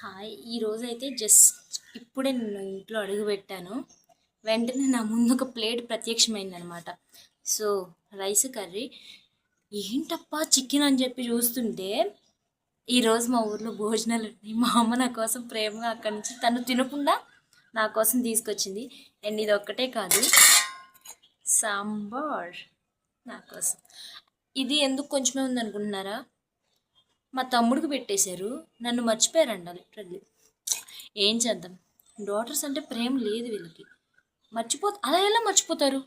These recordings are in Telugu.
హాయ్! ఈరోజైతే జస్ట్ ఇప్పుడే నేను ఇంట్లో అడుగుపెట్టాను. వెంటనే నా ముందు ఒక ప్లేట్ ప్రత్యక్షమైందనమాట. So, rice, curry. ఏంటబ్బా! చికెన్ అని చెప్పి చూస్తుంటే, ఈరోజు మా ఊర్లో భోజనాలున్నాయి. మా అమ్మ నా కోసం ప్రేమగా అక్కడి నుంచి తను తినకుండా నా కోసం తీసుకొచ్చింది. అండ్ ఇదొక్కటే కాదు, సాంబార్ నా కోసం. ఇది ఎందుకు కొంచెమే ఉందనుకుంటున్నారా? మా తమ్ముడికి పెట్టేశారు. నన్ను మర్చిపోయారంట లిటరల్లీ. ఏం చేద్దాం? డాటర్స్ అంటే ప్రేమ లేదు వీళ్ళకి. అలా ఎలా మర్చిపోతారు?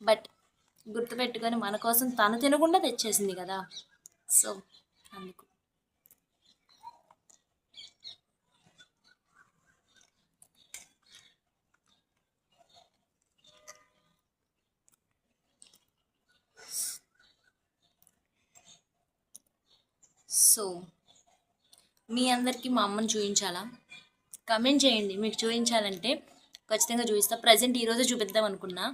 బట్ గుర్తుపెట్టుకొని మన కోసం తను తినకుండా తెచ్చేసింది కదా, సో అందుకు. సో మీ అందరికీ మా అమ్మని చూపించాలా? కమెంట్ చేయండి. మీకు చూపించాలంటే ఖచ్చితంగా చూపిస్తా. ప్రజెంట్ ఈరోజే చూపిద్దాం అనుకున్నా,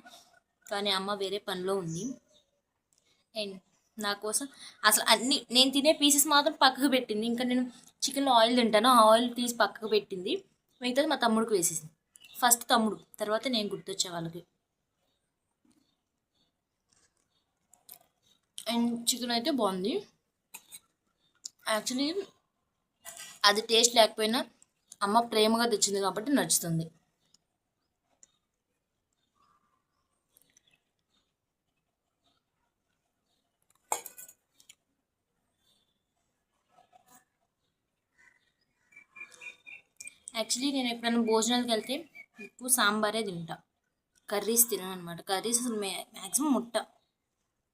కానీ అమ్మ వేరే పనిలో ఉంది. అండ్ నా కోసం అసలు అన్ని నేను తినే పీసెస్ మాత్రం పక్కకు పెట్టింది. ఇంకా నేను చికెన్లో ఆయిల్ తింటాను, ఆ ఆయిల్ తీసి పక్కకు పెట్టింది. మిగతాది మా తమ్ముడికి వేసేసింది. ఫస్ట్ తమ్ముడు, తర్వాత నేను గుర్తొచ్చే వాళ్ళకి. అండ్ చికెన్ అయితే బాగుంది. యాక్చువల్లీ అది టేస్ట్ లేకపోయినా అమ్మ ప్రేమగా తెచ్చింది కాబట్టి నచ్చుతుంది. యాక్చువల్లీ నేను ఎప్పుడైనా భోజనాలకు వెళ్తే ఎక్కువ సాంబారే తింటా, కర్రీస్ తినను అనమాట. కర్రీస్ అసలు మ్యాక్సిమం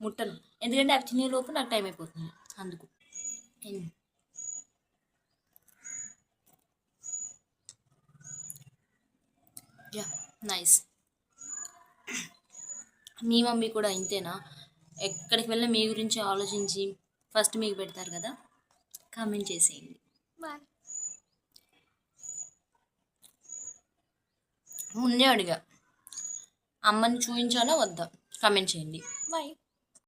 ముట్టను, ఎందుకంటే అవి తినేలోపు నాకు టైం అయిపోతుంది అందుకు. Yeah, nice. మీ మమ్మీ కూడా ఇంతేనా? ఎక్కడికి వెళ్ళినా మీ గురించి ఆలోచించి ఫస్ట్ మీకు పెడతారు కదా? కామెంట్ చేసేయండి. బాయ్. ముందే అడిగా, అమ్మని చూపించాలా వద్దా? కామెంట్ చేయండి. బాయ్.